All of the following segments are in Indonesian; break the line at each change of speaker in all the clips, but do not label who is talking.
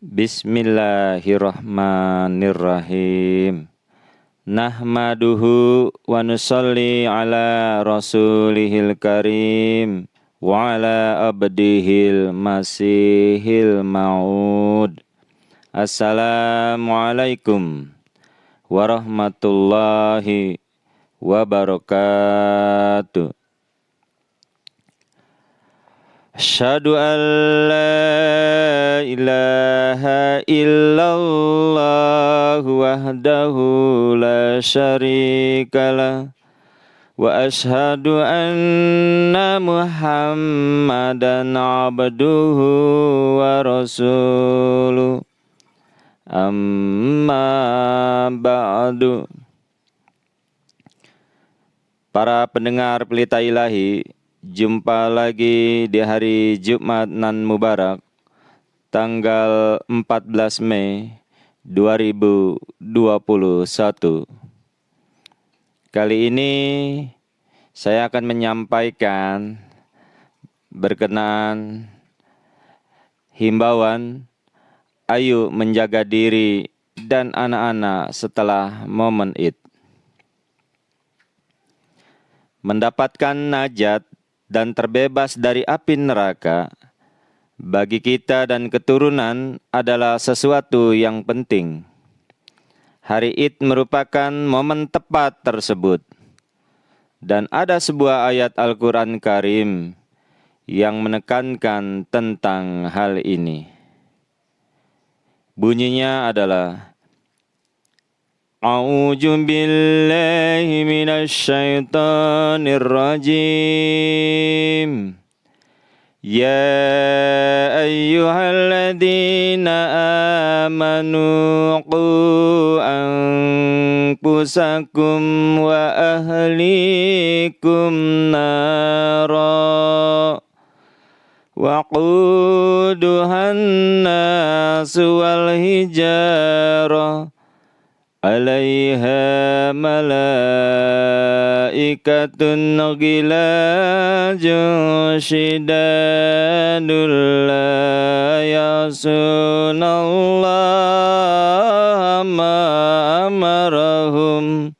Bismillahirrahmanirrahim. Nahmaduhu wa nusalli ala rasulihil karim wa ala abdihil masihil ma'ud. Assalamualaikum warahmatullahi wabarakatuh. Asyhadu an la ilaha illallah wahdahu la syarikalah wa asyhadu anna Muhammadan abduhu wa rasuluh. Amma ba'du. Para pendengar Pelita Ilahi, jumpa lagi di hari Jumat nan Mubarak, tanggal 14 Mei 2021. Kali ini saya akan menyampaikan berkenaan himbauan ayo menjaga diri dan anak-anak setelah momen Id. Mendapatkan najat dan terbebas dari api neraka bagi kita dan keturunan adalah sesuatu yang penting. Hari Id merupakan momen tepat tersebut. Dan ada sebuah ayat Al-Quran Karim yang menekankan tentang hal ini. Bunyinya adalah A'udzu billahi minasy syaithanir rajim. Ya ayyuhalladzina amanu qu anfusakum wa ahlikum nara waquduhan nasu wal hijarah alaiha malaikatun ghilajun shidadul la yasunallaha ma amarahum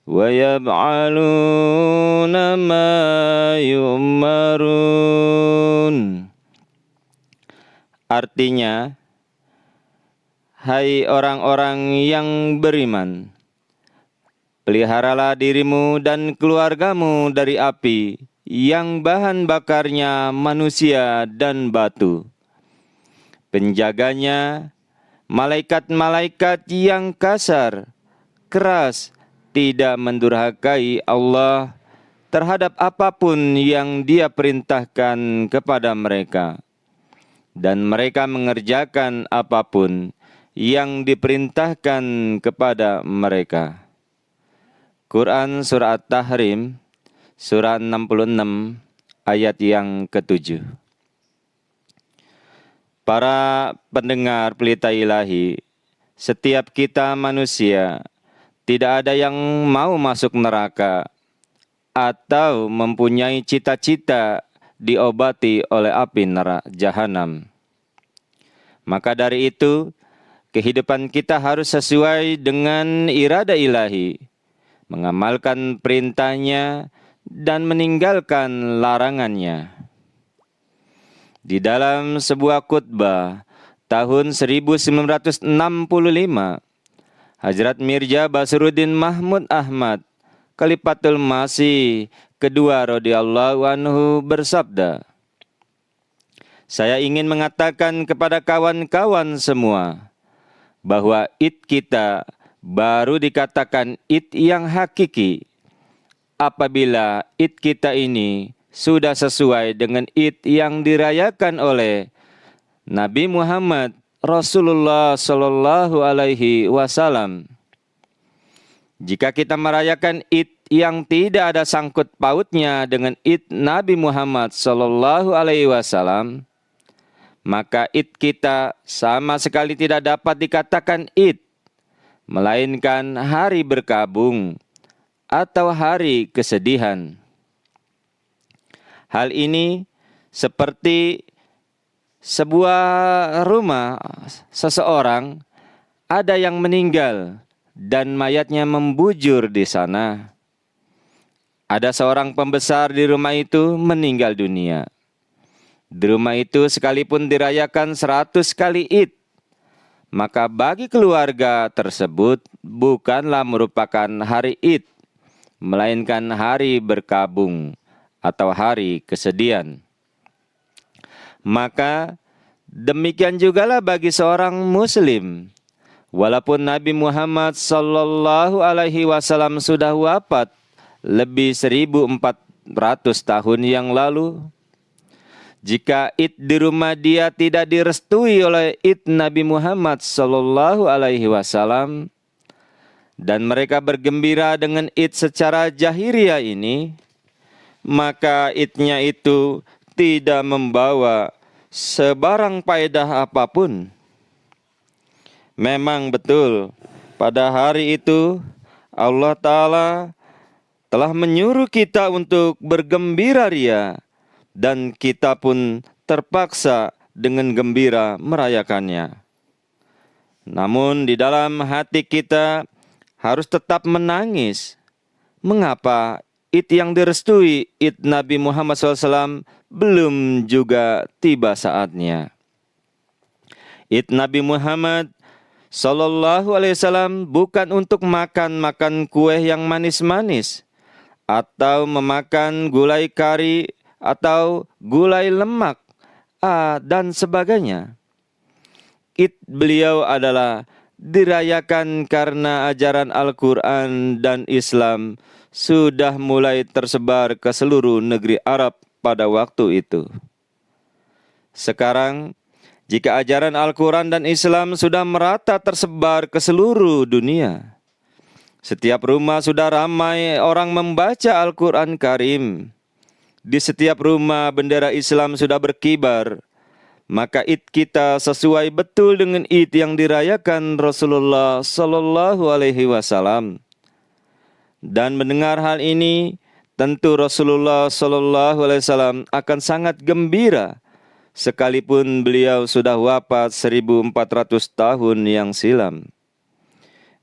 wa yab'aluna ma yu'marun. Artinya, hai orang-orang yang beriman, peliharalah dirimu dan keluargamu dari api yang bahan bakarnya manusia dan batu. Penjaganya malaikat-malaikat yang kasar, keras, tidak mendurhakai Allah terhadap apapun yang Dia perintahkan kepada mereka. Dan mereka mengerjakan apapun yang diperintahkan kepada mereka. Quran Surah At-Tahrim, Surah 66, ayat yang ke-7. Para pendengar Pelita Ilahi, setiap kita manusia, tidak ada yang mau masuk neraka atau mempunyai cita-cita diobati oleh api neraka jahanam. Maka dari itu, kehidupan kita harus sesuai dengan irada ilahi, mengamalkan perintahnya dan meninggalkan larangannya. Di dalam sebuah khutbah tahun 1965, Hazrat Mirza Basruddin Mahmud Ahmad, Khalifatul Masih kedua radhiyallahu anhu bersabda, saya ingin mengatakan kepada kawan-kawan semua bahwa Id kita baru dikatakan Id yang hakiki apabila Id kita ini sudah sesuai dengan Id yang dirayakan oleh Nabi Muhammad Rasulullah Sallallahu Alaihi Wasallam. Jika kita merayakan Id yang tidak ada sangkut pautnya dengan Id Nabi Muhammad Sallallahu Alaihi Wasallam, maka Id kita sama sekali tidak dapat dikatakan Id, melainkan hari berkabung atau hari kesedihan. Hal ini seperti sebuah rumah seseorang ada yang meninggal dan mayatnya membujur di sana. Ada seorang pembesar di rumah itu meninggal dunia. Di rumah itu sekalipun dirayakan 100 kali Id, maka bagi keluarga tersebut bukanlah merupakan hari Id, melainkan hari berkabung atau hari kesedihan. Maka demikian jugalah bagi seorang muslim. Walaupun Nabi Muhammad sallallahu alaihi wasallam sudah wafat lebih 1400 tahun yang lalu, jika Id di rumah dia tidak direstui oleh Id Nabi Muhammad sallallahu alaihi wasallam dan mereka bergembira dengan Id secara jahiliyah ini, maka Idnya itu tidak membawa sebarang faedah apapun. Memang betul, pada hari itu Allah Ta'ala telah menyuruh kita untuk bergembira ria, dan kita pun terpaksa dengan gembira merayakannya. Namun di dalam hati kita harus tetap menangis. Mengapa Id yang direstui, Id Nabi Muhammad SAW, belum juga tiba saatnya? Id Nabi Muhammad SAW bukan untuk makan kue yang manis-manis, atau memakan gulai kari, atau gulai lemak, dan sebagainya. Id beliau adalah dirayakan karena ajaran Al-Quran dan Islam sudah mulai tersebar ke seluruh negeri Arab pada waktu itu. Sekarang, jika ajaran Al-Quran dan Islam sudah merata tersebar ke seluruh dunia, setiap rumah sudah ramai orang membaca Al-Quran Karim, di setiap rumah bendera Islam sudah berkibar, maka Id kita sesuai betul dengan Id yang dirayakan Rasulullah Sallallahu Alaihi Wasallam. Dan mendengar hal ini, tentu Rasulullah Sallallahu Alaihi Wasallam akan sangat gembira, sekalipun beliau sudah wafat 1400 tahun yang silam,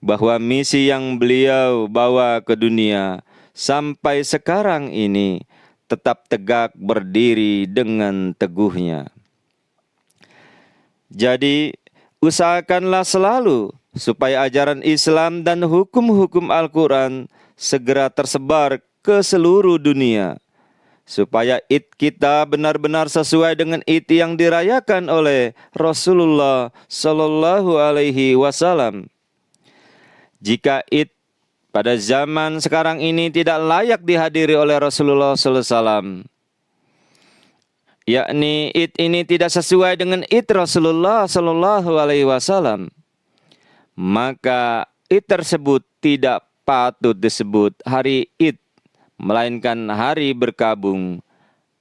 bahwa misi yang beliau bawa ke dunia sampai sekarang ini tetap tegak berdiri dengan teguhnya. Jadi, usahakanlah selalu supaya ajaran Islam dan hukum-hukum Al-Quran segera tersebar ke seluruh dunia, supaya Id kita benar-benar sesuai dengan Id yang dirayakan oleh Rasulullah Sallallahu Alaihi Wasallam. Jika Id pada zaman sekarang ini tidak layak dihadiri oleh Rasulullah Sallallahu Alaihi Wasallam, yakni Id ini tidak sesuai dengan Id Rasulullah Sallallahu Alaihi Wasallam, maka Id tersebut tidak patut disebut hari Id, melainkan hari berkabung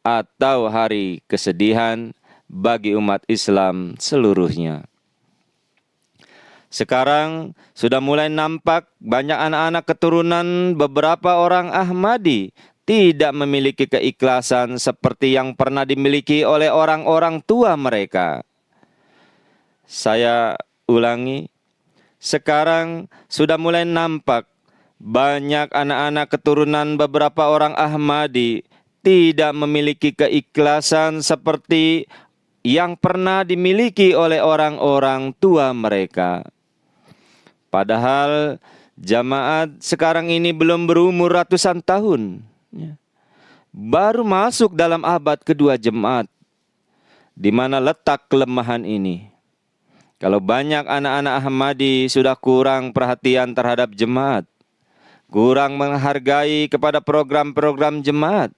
atau hari kesedihan bagi umat Islam seluruhnya. Sekarang sudah mulai nampak banyak anak-anak keturunan beberapa orang Ahmadi tidak memiliki keikhlasan seperti yang pernah dimiliki oleh orang-orang tua mereka. Saya ulangi, sekarang sudah mulai nampak banyak anak-anak keturunan beberapa orang Ahmadi tidak memiliki keikhlasan seperti yang pernah dimiliki oleh orang-orang tua mereka. Padahal jamaat sekarang ini belum berumur ratusan tahun, baru masuk dalam abad kedua jemaat. Di mana letak kelemahan ini? Kalau banyak anak-anak Ahmadi sudah kurang perhatian terhadap jemaat, kurang menghargai kepada program-program jemaat,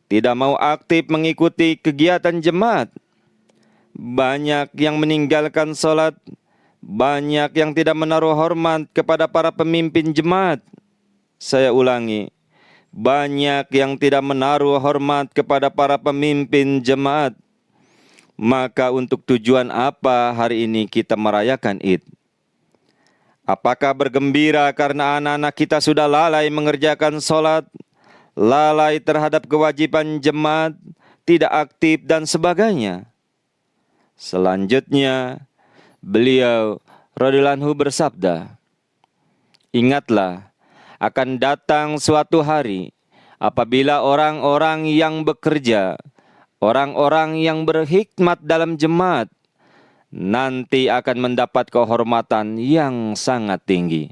tidak mau aktif mengikuti kegiatan jemaat, banyak yang meninggalkan sholat, banyak yang tidak menaruh hormat kepada para pemimpin jemaat. Saya ulangi, banyak yang tidak menaruh hormat kepada para pemimpin jemaat. Maka untuk tujuan apa hari ini kita merayakan Id? Apakah bergembira karena anak-anak kita sudah lalai mengerjakan sholat, lalai terhadap kewajiban jemaat, tidak aktif dan sebagainya? Selanjutnya, beliau radhiyallahu anhu bersabda, "Ingatlah, akan datang suatu hari apabila orang-orang yang bekerja, orang-orang yang berhikmat dalam jemaat, nanti akan mendapat kehormatan yang sangat tinggi.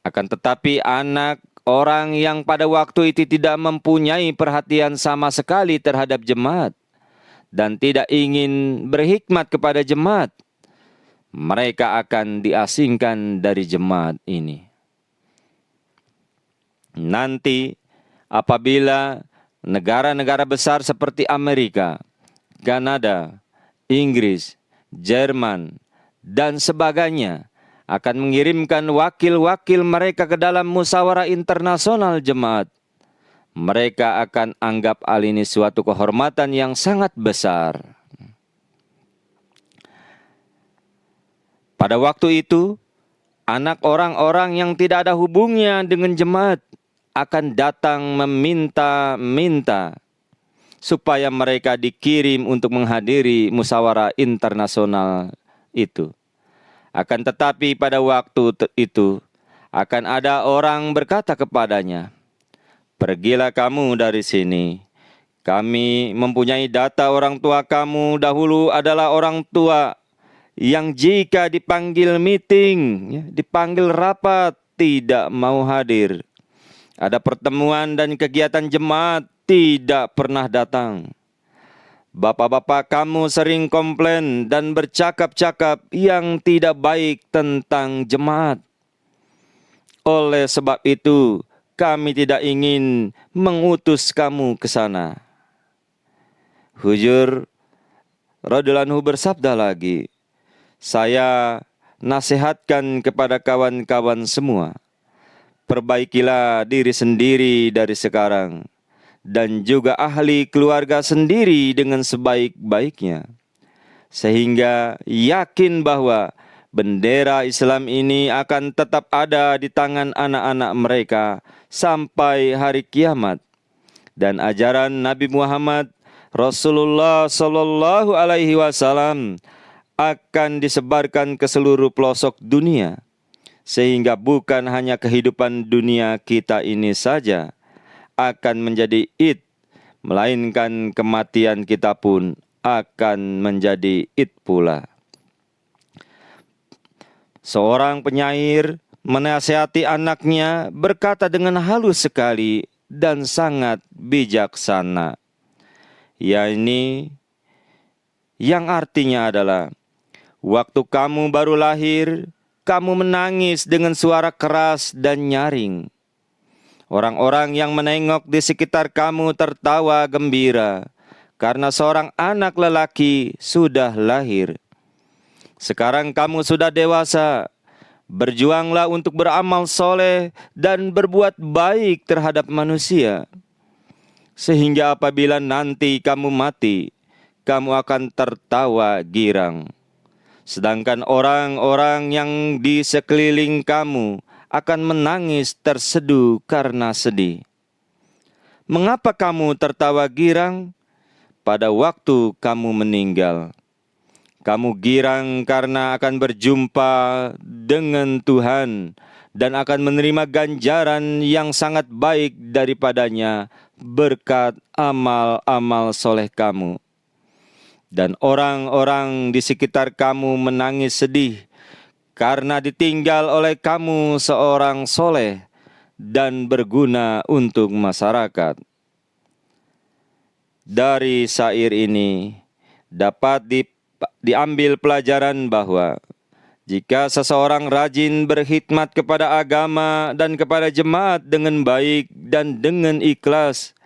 Akan tetapi anak orang yang pada waktu itu tidak mempunyai perhatian sama sekali terhadap jemaat dan tidak ingin berhikmat kepada jemaat, mereka akan diasingkan dari jemaat ini. Nanti apabila negara-negara besar seperti Amerika, Kanada, Inggris, Jerman, dan sebagainya akan mengirimkan wakil-wakil mereka ke dalam musyawarah internasional jemaat, mereka akan anggap hal ini suatu kehormatan yang sangat besar. Pada waktu itu, anak orang-orang yang tidak ada hubungnya dengan jemaat akan datang meminta-minta supaya mereka dikirim untuk menghadiri musyawarah internasional itu. Akan tetapi pada waktu itu akan ada orang berkata kepadanya, "Pergilah kamu dari sini. Kami mempunyai data orang tua kamu dahulu adalah orang tua yang jika dipanggil meeting, dipanggil rapat, tidak mau hadir. Ada pertemuan dan kegiatan jemaat, tidak pernah datang. Bapak-bapak kamu sering komplain dan bercakap-cakap yang tidak baik tentang jemaat. Oleh sebab itu, kami tidak ingin mengutus kamu ke sana." Huzur radhiyallahu anhu bersabda lagi, "Saya nasihatkan kepada kawan-kawan semua, perbaikilah diri sendiri dari sekarang, dan juga ahli keluarga sendiri dengan sebaik-baiknya, sehingga yakin bahwa bendera Islam ini akan tetap ada di tangan anak-anak mereka sampai hari kiamat, dan ajaran Nabi Muhammad Rasulullah Sallallahu Alaihi Wasallam akan disebarkan ke seluruh pelosok dunia, sehingga bukan hanya kehidupan dunia kita ini saja akan menjadi id, melainkan kematian kita pun akan menjadi id pula." Seorang penyair menasihati anaknya berkata dengan halus sekali dan sangat bijaksana, yakni yang artinya adalah, "Waktu kamu baru lahir, kamu menangis dengan suara keras dan nyaring. Orang-orang yang menengok di sekitar kamu tertawa gembira karena seorang anak lelaki sudah lahir. Sekarang kamu sudah dewasa, berjuanglah untuk beramal soleh dan berbuat baik terhadap manusia, sehingga apabila nanti kamu mati, kamu akan tertawa girang. Sedangkan orang-orang yang di sekeliling kamu akan menangis terseduh karena sedih. Mengapa kamu tertawa girang? Pada waktu kamu meninggal, kamu girang karena akan berjumpa dengan Tuhan dan akan menerima ganjaran yang sangat baik daripadanya berkat amal-amal soleh kamu. Dan orang-orang di sekitar kamu menangis sedih karena ditinggal oleh kamu seorang soleh dan berguna untuk masyarakat." Dari syair ini dapat diambil pelajaran bahwa jika seseorang rajin berkhidmat kepada agama dan kepada jemaat dengan baik dan dengan ikhlas,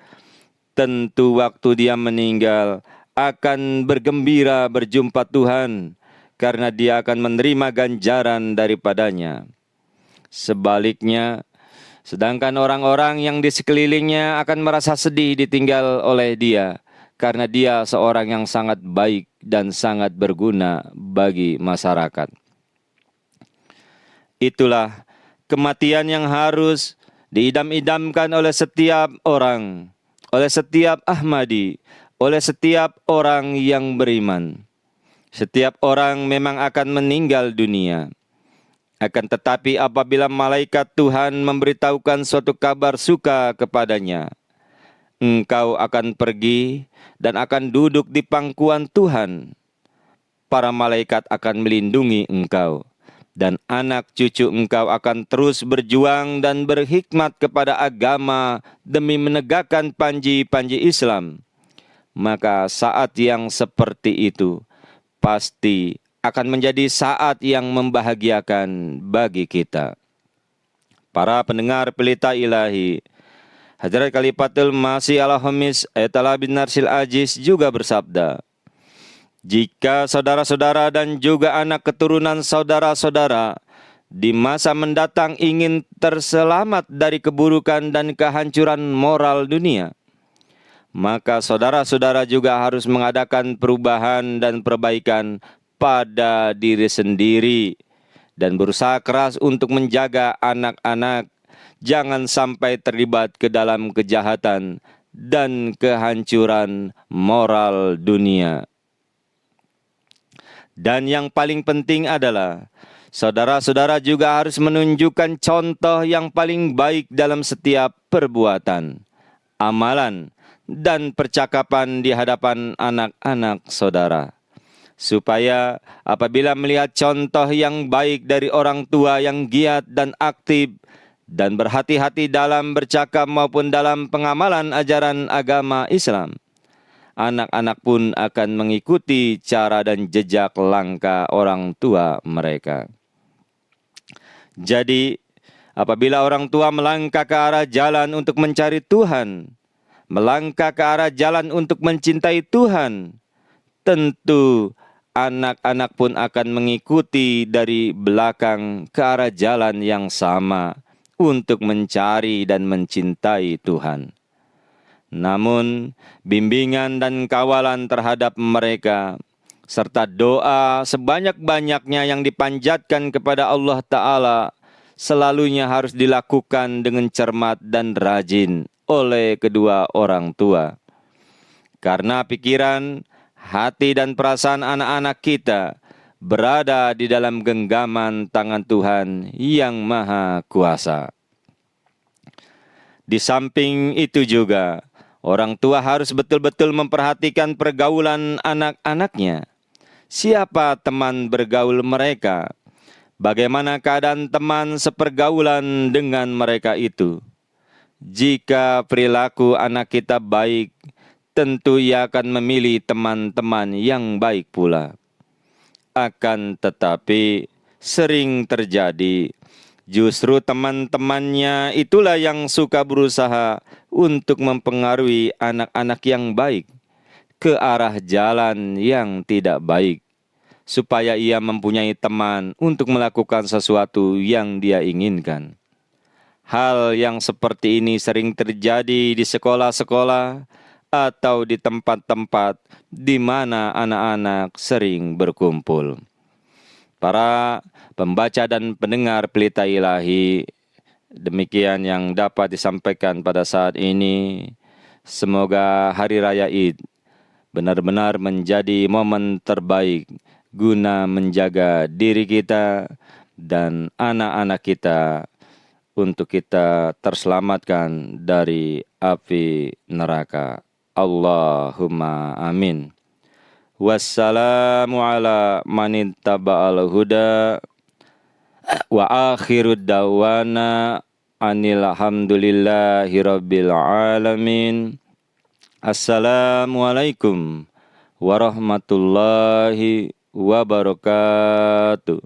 tentu waktu dia meninggal akan bergembira berjumpa Tuhan, karena dia akan menerima ganjaran daripadanya. Sebaliknya, sedangkan orang-orang yang di sekelilingnya akan merasa sedih ditinggal oleh dia, karena dia seorang yang sangat baik dan sangat berguna bagi masyarakat. Itulah kematian yang harus diidam-idamkan oleh setiap orang, oleh setiap Ahmadi, oleh setiap orang yang beriman. Setiap orang memang akan meninggal dunia. Akan tetapi apabila malaikat Tuhan memberitahukan suatu kabar suka kepadanya, engkau akan pergi dan akan duduk di pangkuan Tuhan. Para malaikat akan melindungi engkau, dan anak cucu engkau akan terus berjuang dan berhikmat kepada agama demi menegakkan panji-panji Islam. Maka saat yang seperti itu pasti akan menjadi saat yang membahagiakan bagi kita. Para pendengar Pelita Ilahi, Hadrat Khalifatul Masih Al-Khamis Ayatollah bin Narsil Aziz juga bersabda, jika saudara-saudara dan juga anak keturunan saudara-saudara di masa mendatang ingin terselamat dari keburukan dan kehancuran moral dunia, maka saudara-saudara juga harus mengadakan perubahan dan perbaikan pada diri sendiri dan berusaha keras untuk menjaga anak-anak jangan sampai terlibat ke dalam kejahatan dan kehancuran moral dunia. Dan yang paling penting adalah saudara-saudara juga harus menunjukkan contoh yang paling baik dalam setiap perbuatan, amalan, dan percakapan di hadapan anak-anak saudara. Supaya apabila melihat contoh yang baik dari orang tua yang giat dan aktif dan berhati-hati dalam bercakap maupun dalam pengamalan ajaran agama Islam, anak-anak pun akan mengikuti cara dan jejak langkah orang tua mereka. Jadi, apabila orang tua melangkah ke arah jalan untuk mencari Tuhan, melangkah ke arah jalan untuk mencintai Tuhan, tentu anak-anak pun akan mengikuti dari belakang ke arah jalan yang sama untuk mencari dan mencintai Tuhan. Namun, bimbingan dan kawalan terhadap mereka, serta doa sebanyak-banyaknya yang dipanjatkan kepada Allah Ta'ala, selalunya harus dilakukan dengan cermat dan rajin oleh kedua orang tua. Karena pikiran, hati dan perasaan anak-anak kita berada di dalam genggaman tangan Tuhan yang Maha Kuasa. Di samping itu juga, orang tua harus betul-betul memperhatikan pergaulan anak-anaknya. Siapa teman bergaul mereka? Bagaimana keadaan teman sepergaulan dengan mereka itu? Jika perilaku anak kita baik, tentu ia akan memilih teman-teman yang baik pula. Akan tetapi, sering terjadi, justru teman-temannya itulah yang suka berusaha untuk mempengaruhi anak-anak yang baik ke arah jalan yang tidak baik, supaya ia mempunyai teman untuk melakukan sesuatu yang dia inginkan. Hal yang seperti ini sering terjadi di sekolah-sekolah atau di tempat-tempat di mana anak-anak sering berkumpul. Para pembaca dan pendengar Pelita Ilahi, demikian yang dapat disampaikan pada saat ini. Semoga Hari Raya Id benar-benar menjadi momen terbaik guna menjaga diri kita dan anak-anak kita untuk kita terselamatkan dari api neraka. Allahumma amin. Wassalamu ala manittaba'al huda wa akhiru da'wana anil hamdulillahi rabbil alamin. Assalamualaikum warahmatullahi wabarakatuh.